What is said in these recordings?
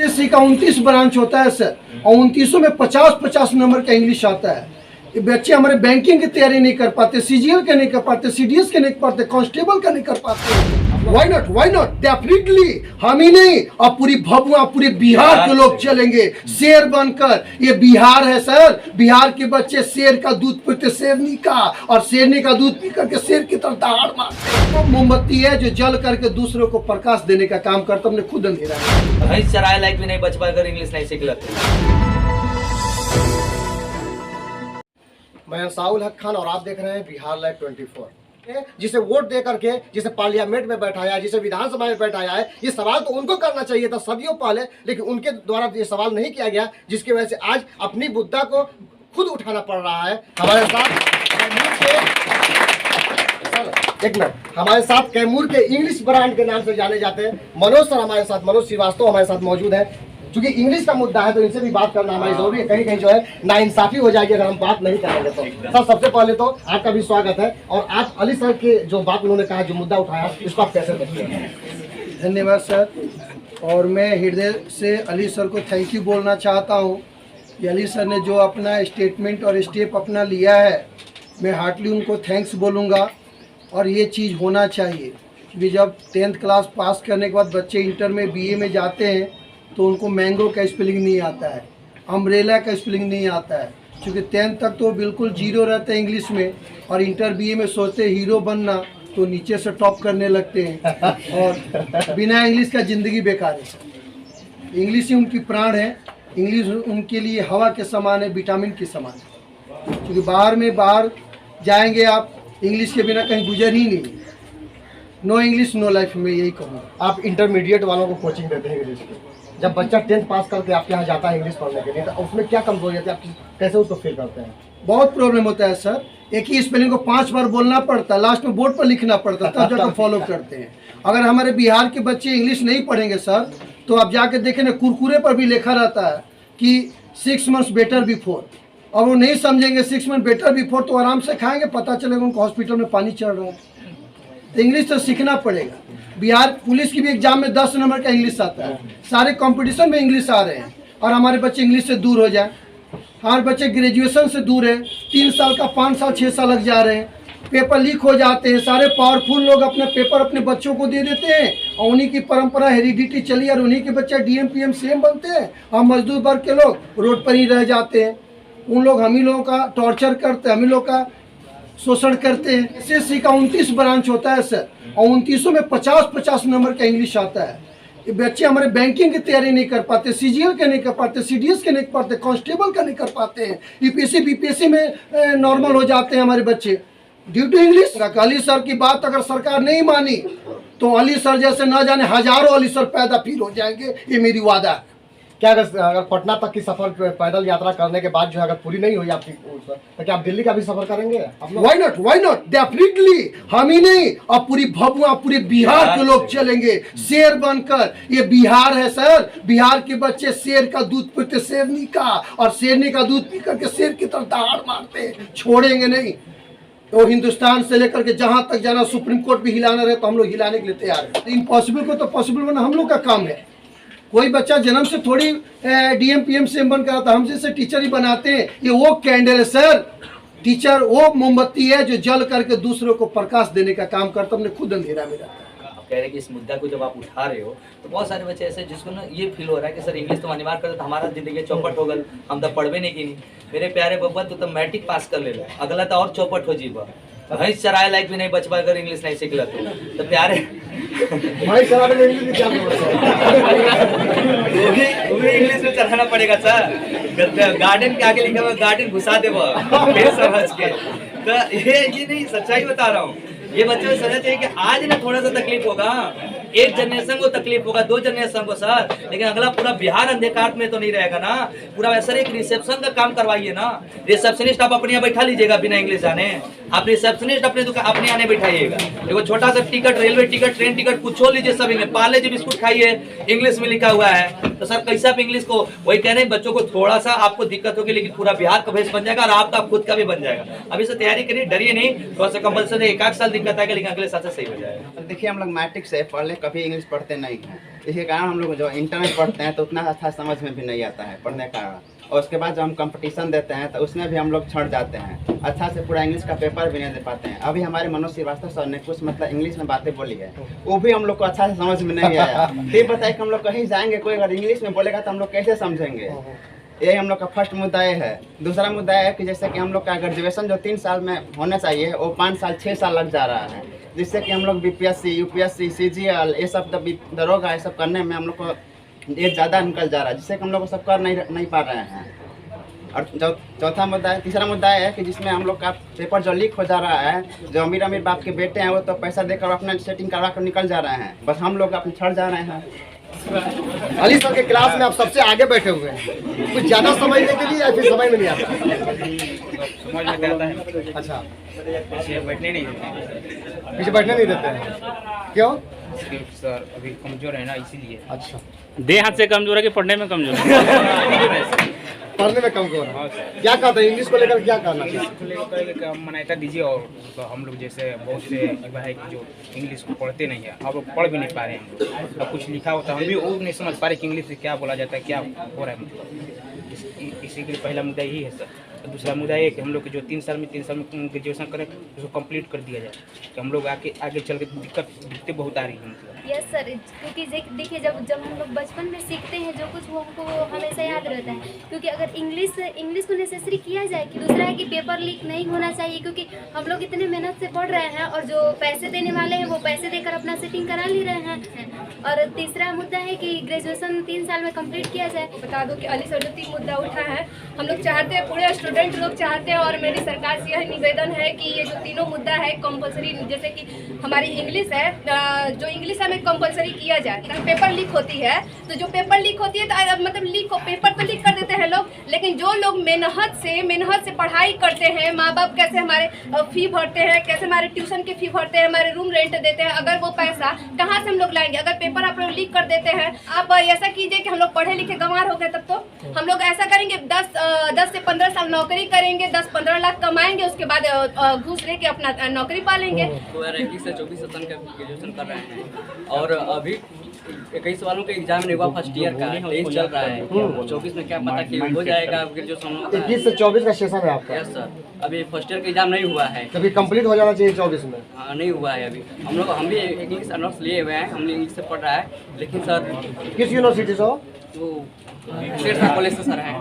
SSC का 29 branch होता है सर, और 29 में 50-50 नंबर का इंग्लिश आता है। ये बच्चे हमारे बैंकिंग की तैयारी नहीं कर पाते, सीजीएल के नहीं कर पाते, सीडीएस के नहीं कर पाते, कांस्टेबल का नहीं कर पाते। वाई नॉट डेफिनेटली हम ही नहीं, अब पूरी भभुआ पूरे बिहार के लोग चलेंगे शेर बनकर। ये बिहार है सर, बिहार के बच्चे शेर का दूध पीते शेरनी का, और शेरनी का दूध पी करके शेर की तरफ दहाड़ मारते। तो मोमबत्ती है जो जल करके दूसरों को प्रकाश देने का काम करता, हमने खुद अंधेरा भैंस चराए लायक भी नहीं बच पाए अगर इंग्लिश नहीं सीख लेते। मैं साउल हक खान और आप देख रहे हैं बिहार लाइव 24। जिसे वोट दे करके, जिसे पार्लियामेंट में बैठाया है, जिसे विधानसभा में बैठाया है, ये सवाल तो उनको करना चाहिए था सदियों पहले, लेकिन उनके द्वारा ये सवाल नहीं किया गया, जिसकी वजह से आज अपनी मुद्दा को खुद उठाना पड़ रहा है। हमारे साथ हमारे साथ कैमूर के इंग्लिश ब्रांड के नाम से जाने जाते हैं मनोज सर हमारे साथ, मनोज श्रीवास्तव हमारे साथ मौजूद है। क्योंकि इंग्लिश का मुद्दा है तो इनसे भी बात करना हमारी जरूरी है, कहीं कहीं जो है नाइंसाफी हो जाएगी अगर हम बात नहीं करेंगे तो। सर सबसे पहले तो आपका भी स्वागत है, और आप अली सर के जो बात उन्होंने कहा, जो मुद्दा उठाया, इसको आप कैसे देखते हैं? धन्यवाद सर, और मैं हृदय से अली सर को थैंक यू बोलना चाहता हूँ कि अली सर ने जो अपना स्टेटमेंट और स्टेप अपना लिया है, मैं हार्टली उनको थैंक्स बोलूँगा। और ये चीज़ होना चाहिए क्योंकि जब 10th क्लास पास करने के बाद बच्चे इंटर में बीए में जाते हैं तो उनको मैंगो का स्पेलिंग नहीं आता है, अम्ब्रेला का स्पेलिंग नहीं आता है, क्योंकि 10th तक तो बिल्कुल जीरो रहता है इंग्लिश में, और इंटर बीए में सोचते हीरो बनना तो नीचे से टॉप करने लगते हैं, और बिना इंग्लिश का ज़िंदगी बेकार है। इंग्लिश ही उनकी प्राण है, इंग्लिश उनके लिए हवा के समान है, विटामिन के समान है। क्योंकि बाहर जाएंगे आप, इंग्लिश के बिना कहीं गुजर ही नहीं। नो इंग्लिश नो लाइफ में यही कहूँगा। आप इंटरमीडिएट वालों को कोचिंग देते हैं इंग्लिश की, जब बच्चा 10th पास करके आपके यहाँ जाता है इंग्लिश पढ़ने के लिए, तो उसमें क्या कमजोरी है, आप कैसे उसको फील करते हैं? बहुत प्रॉब्लम होता है सर, एक ही स्पेलिंग को 5 बार बोलना पड़ता है, लास्ट में बोर्ड पर लिखना पड़ता है, तब जाकर फॉलो करते हैं। अगर हमारे बिहार के बच्चे इंग्लिश नहीं पढ़ेंगे सर, तो आप जाके देखें ना, कुरकुरे पर भी लिखा रहता है कि 6 months बेटर बिफोर, और वो नहीं समझेंगे 6 months बेटर बिफोर, तो आराम से खाएंगे, पता चलेगा उनको हॉस्पिटल में पानी चढ़ रहा है। तो इंग्लिश तो सीखना पड़ेगा। बिहार पुलिस की भी एग्जाम में 10 नंबर का इंग्लिश आता है, सारे कंपटीशन में इंग्लिश आ रहे हैं, और हमारे बच्चे इंग्लिश से दूर हो जाए। हमारे बच्चे ग्रेजुएशन से दूर है, 3 साल का 5 साल 6 साल लग जा रहे हैं, पेपर लीक हो जाते हैं। सारे पावरफुल लोग अपने पेपर अपने बच्चों को दे देते हैं, और उन्हीं की परंपरा हेरिडिटी चली, और उन्हीं के बच्चे डीएम पीएम सीएम बनते हैं, और मजदूर वर्ग के लोग रोड पर ही रह जाते हैं। उन लोग हम ही लोगों का टॉर्चर करते हैं, हम ही लोग का शोषण करते हैं। एसएससी का 29 ब्रांच होता है सर, और 29 में 50-50 नंबर का इंग्लिश आता है। ये बच्चे हमारे बैंकिंग की तैयारी नहीं कर पाते, सीजीएल के नहीं कर पाते, सीडीएस के नहीं कर पाते, कांस्टेबल का नहीं कर पाते हैं, यूपीएससी बीपीएससी में नॉर्मल हो जाते हैं हमारे बच्चे due to English. Ali sir की बात अगर सरकार नहीं मानी तो अली सर जैसे न जाने हजारों अली सर पैदा फिर हो जाएंगे, ये मेरी वादा है। क्या अगर पटना तक की सफर पैदल यात्रा करने के बाद जो है अगर पूरी नहीं हुई आपकी, तो क्या आप दिल्ली का भी सफर करेंगे? वाई नॉट डेफिनेटली हम ही नहीं, अब पूरी भभुआ पूरे बिहार के लोग चलेंगे शेर बनकर। ये बिहार है सर, बिहार के बच्चे शेर का दूध पीते शेरनी का, और शेरनी का दूध पी करके शेर की तरफ दहाड़ मारते, छोड़ेंगे नहीं। तो हिंदुस्तान से लेकर के जहां तक जाना, सुप्रीम कोर्ट भी हिलाना रहे तो हम लोग हिलाने के लिए तैयार है। इम्पॉसिबल को तो पॉसिबल बनना हम लोग का काम है। कोई बच्चा जन्म से थोड़ी डीएम पीएम सीएम बन कर आता, हम जैसे टीचर ही बनाते हैं। ये वो कैंडल है सर, टीचर वो मोमबत्ती है जो जल करके दूसरों को प्रकाश देने का काम करता, हमने खुद अंधेरा में रहता है। आप कह रहे हैं कि इस मुद्दा को जब आप उठा रहे हो तो बहुत सारे बच्चे ऐसे जिसको ना ये फील हो रहा है कि सर इंग्लिश तो अनिवार्य कर, तो हमारा जिंदगी चौपट हो गल, हम तो पढ़वे नहीं की नहीं। मेरे प्यारे बब्बा तो मैट्रिक पास कर ले, अगला तो और चौपट हो जीवा, भैंस चराए लायक भी नहीं बच पाए अगर इंग्लिश नहीं सीख लेते। तो प्यारे इंग्लिश में चढ़ाना पड़ेगा सर, गार्डन के आगे लिखा हुआ गार्डन घुसा दे समझ के। तो ये नहीं, सच्चाई बता रहा हूँ। ये बच्चों को समझना चाहिए कि आज ना थोड़ा सा तकलीफ होगा, एक जनरेशन को तकलीफ होगा, 2 जनरेशन को सर, लेकिन अगला पूरा बिहार अंधकार में तो नहीं रहेगा ना। पूरा वैसा एक रिसेप्शन का काम करवाइए ना, रिसेप्शनिस्ट आप अपने यहाँ बैठा लीजिएगा बिना इंग्लिश जाने, आप रिसेप्शनिस्ट अपने दुकान अपने आने बैठाइएगा, देखो छोटा सा ticket, railway ticket, train ticket, कुछ हो लीजिए सब इंग्लिश, पार्ले जी बिस्कुट खाइए इंग्लिश में लिखा हुआ है। तो सर कैसे आप इंग्लिश को, वही कह रहे हैं बच्चों को थोड़ा सा आपको दिक्कत होगी, लेकिन पूरा बिहार का भेष बन जाएगा और आपका खुद का भी बन जाएगा। अभी से तैयारी करिए, डरिए नहीं, थोड़ा सा कंपल्सरी एक आध साल दिक्कत आएगा, लेकिन अगले साल से सही हो जाएगा। देखिए हम लोग मैट्रिक से पहले कभी इंग्लिश पढ़ते नहीं हैं, इसके कारण हम लोग जो इंटर में पढ़ते हैं तो उतना अच्छा समझ में भी नहीं आता है पढ़ने का कारण, और उसके बाद जब हम कंपटीशन देते हैं तो उसमें भी हम लोग छट जाते हैं, अच्छा से पूरा इंग्लिश का पेपर भी नहीं दे पाते हैं। अभी हमारे मनोज श्रीवास्तव सर ने कुछ मतलब इंग्लिश में बातें बोली है, वो भी हम लोग को अच्छा से समझ में नहीं आया। फिर बताए कि हम लोग कहीं जाएंगे, कोई अगर इंग्लिश में बोलेगा तो हम लोग कैसे समझेंगे। यही हम लोग का फर्स्ट मुद्दा ये है। दूसरा मुद्दा है कि जैसे कि हम लोग का ग्रेजुएशन जो 3 साल में होना चाहिए वो 5 साल 6 साल लग जा रहा है, जिससे कि हम लोग बीपीएससी, यूपीएससी, सीजीएल ये सब दरोगा ये सब करने में हम लोग को ये ज़्यादा निकल जा रहा है, जिससे कि हम लोग को सब कर नहीं पा रहे हैं। और जो चौथा मुद्दा है, तीसरा मुद्दा है कि जिसमें हम लोग का पेपर जो लीक हो जा रहा है, जो अमीर अमीर बाप के बेटे हैं वो तो पैसा देकर अपना सेटिंग करवा कर निकल जा रहे हैं, बस हम लोग अपने छड़ जा रहे हैं। अली सर के क्लास में आप सबसे आगे बैठे हुए हैं, कुछ ज्यादा समझने के लिए या फिर समझ में नहीं आता? समझ में आता है। अच्छा, पीछे बैठने नहीं देते हैं। पीछे बैठने नहीं देते हैं, क्यों? सर अभी कमजोर है ना, इसीलिए। अच्छा, देह हाथ से कमजोर है कि पढ़ने में कमजोर है? पढ़ने में कमजोर है। क्या कहते हैं इंग्लिश को लेकर, क्या करना चाहिए? मान्यता दीजिए, और तो हम लोग जैसे बहुत से युवा है कि जो इंग्लिश को पढ़ते नहीं है, अब पढ़ भी नहीं पा रहे हैं हम लोग, अब कुछ लिखा होता है हम भी वो नहीं समझ पा रहे कि इंग्लिश से क्या बोला जाता है, क्या हो रहा है। इसी के लिए पहला मुद्दा यही है सर। दूसरा मुद्दा ये कि हम लोग के जो 3 साल में ग्रेजुएशन करें उसको कंप्लीट कर दिया जाए, कि हम लोग आगे चल के दिक्कत बहुत आ रही है मतलब। यस सर, क्योंकि देखिए जब हम लोग बचपन में सीखते हैं जो कुछ वो हमको हमेशा याद रहता है, क्योंकि अगर इंग्लिश को नेसेसरी किया जाए कि दूसरा है कि पेपर लीक नहीं होना चाहिए, क्योंकि हम लोग इतने मेहनत से पढ़ रहे हैं और जो पैसे देने वाले हैं वो पैसे देकर अपना सेटिंग करा ले रहे हैं। और तीसरा मुद्दा है कि ग्रेजुएशन 3 साल में कंप्लीट किया जाए। बता दो कि अली सर जो 3 मुद्दा उठा है, हम लोग चाहते हैं, पूरे स्टूडेंट लोग चाहते हैं, और मेरी सरकार से यह निवेदन है कि ये जो तीनों मुद्दा है कंपलसरी, जैसे कि हमारी इंग्लिश है, जो इंग्लिश हमें कंपलसरी किया जाए। पेपर लीक होती है तो जो पेपर लीक होती है तो मतलब पेपर तो लीक कर देते हैं लोग, लेकिन जो लोग मेहनत से पढ़ाई करते हैं, माँ बाप कैसे हमारे फी भरते हैं, कैसे हमारे ट्यूशन की फी भरते हैं, हमारे रूम रेंट देते हैं, अगर वो पैसा कहाँ से हम लोग लाएंगे? अगर पेपर आप लोग लीक कर देते हैं, आप ऐसा कीजिए कि हम लोग पढ़े लिखे गंवार हो गए, तब तो हम लोग ऐसा करेंगे 10 से 15 साल नौकरी करेंगे, 10-15 लाख कमाएंगे, उसके बाद घूस लेके अपना नौकरी पालेंगे। 2021 से 24 सेशन का ग्रेजुएशन कर रहे हैं, और अभी 21 वालों के एग्जाम नहीं हुआ, फर्स्ट ईयर का 23 चल रहा है, 24 में क्या पता कि हो जाएगा ग्रेजुएशन। 21 से 24 का सेशन है आपका? यस सर, अभी फर्स्ट ईयर का एग्जाम नहीं हुआ है, कभी कंप्लीट हो जाना चाहिए 24 में। हाँ नहीं हुआ है अभी। हम भी इंग्लिश ऑनर्स लिए हुए हैं, हम इंग्लिश से पढ़ रहा है, लेकिन सर किस यूनिवर्सिटी से हो? वो शेरशाह कॉलेज से सर है,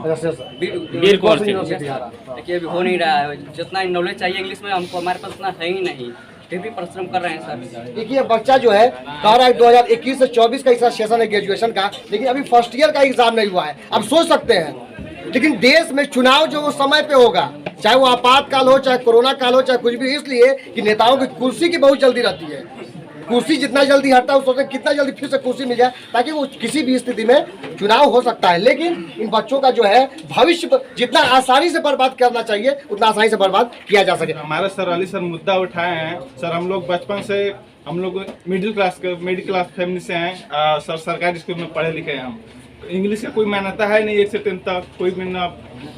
वीर कौर यूनिवर्सिटी। देखिए अभी हो नहीं रहा है, जितना नॉलेज चाहिए इंग्लिश में हमको हमारे पास उतना है ही नहीं, फिर भी परिश्रम कर रहे हैं सर। देखिए बच्चा जो है कह रहा है 2021 से 24 का इसका सेशन है ग्रेजुएशन का, लेकिन अभी फर्स्ट ईयर का एग्जाम नहीं हुआ है। अब सोच सकते हैं, लेकिन देश में चुनाव जो वो समय पे होगा, चाहे वो आपातकाल हो, चाहे कोरोना काल हो, चाहे कुछ भी, इसलिए कि नेताओं की कुर्सी की बहुत जल्दी रहती है। कुर्सी जितना जल्दी हटता है, सोचते कितना जल्दी फिर से कुर्सी मिल जाए, ताकि वो किसी भी स्थिति में चुनाव हो सकता है। लेकिन इन बच्चों का जो है भविष्य जितना आसानी से बर्बाद करना चाहिए उतना आसानी से बर्बाद किया जा सके। हमारे सर अली सर मुद्दा उठाए हैं। सर हम लोग बचपन से हम लोग मिडिल क्लास फैमिली से हैं। सर सरकारी स्कूल में पढ़े लिखे हैं हम। इंग्लिश का कोई मान्यता है नहीं 1 से 10 तक, कोई भी ना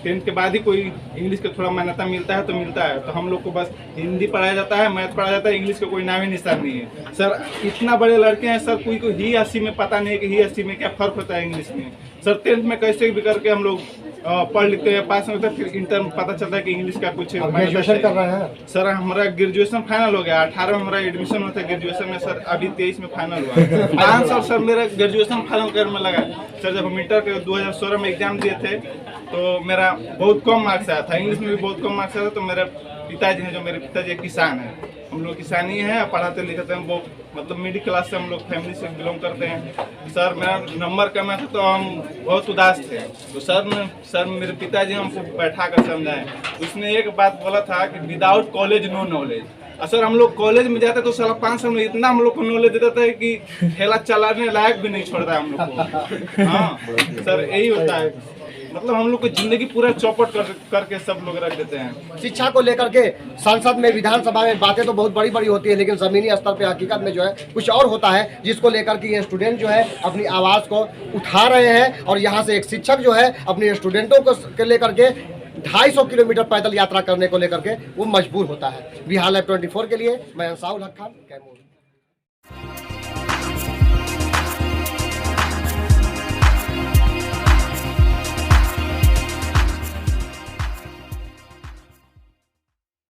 10th के बाद ही कोई इंग्लिश का थोड़ा मान्यता मिलता है तो मिलता है। तो हम लोग को बस हिंदी पढ़ाया जाता है, मैथ पढ़ाया जाता है, इंग्लिश का कोई नाम ही निशान नहीं है। सर इतना बड़े लड़के हैं सर, कोई को ही 80 में पता नहीं है कि ही 80 में क्या फ़र्क होता है इंग्लिश में। सर 10th में कैसे भी करके हम लोग पढ़ लिखते हैं, पास होते हैं, फिर इंटर में पता चलता है कि इंग्लिश का कुछ ग्रेजुएशन कर रहे हैं। सर हमारा ग्रेजुएशन फाइनल हो गया, 18 में हमारा एडमिशन होता है ग्रेजुएशन में सर, अभी 23 में फाइनल हुआ। 5 साल सर मेरा ग्रेजुएशन फाइनल करने में लगा। सर जब हम इंटर के 2016 में एग्जाम दिए थे तो मेरा बहुत कम मार्क्स आया था, इंग्लिश में भी बहुत कम मार्क्स आया था। तो मेरे पिताजी हैं, जो मेरे पिताजी किसान हैं, हम लोग किसानी है, पढ़ाते लिखाते हैं, वो मतलब मिडिल क्लास से हम लोग फैमिली से बिलोंग करते हैं। सर मेरा नंबर कम था तो हम बहुत उदास थे। तो सर मेरे पिताजी हमको बैठा कर समझाए। उसने एक बात बोला था कि विदाउट कॉलेज नो नॉलेज। और सर हम लोग कॉलेज में जाते तो साला 5 साल में इतना हम लोग को नॉलेज देता था कि ठेला चलाने लायक भी नहीं छोड़ता है हम लोग को। हाँ सर यही होता है, मतलब हम लोग को जिंदगी पूरा चौपट करके सब लोग रख देते हैं। शिक्षा को लेकर के संसद में, विधानसभा में बातें तो बहुत बड़ी बड़ी होती है, लेकिन जमीनी स्तर पे हकीकत में जो है कुछ और होता है, जिसको लेकर के ये स्टूडेंट जो है अपनी आवाज़ को उठा रहे हैं। और यहाँ से एक शिक्षक जो है अपने स्टूडेंटों को लेकर के 250 किलोमीटर पैदल यात्रा करने को लेकर के वो मजबूर होता है। बिहार लाइव 24 के लिए मैं अंसाउल हक खान, कैमूर।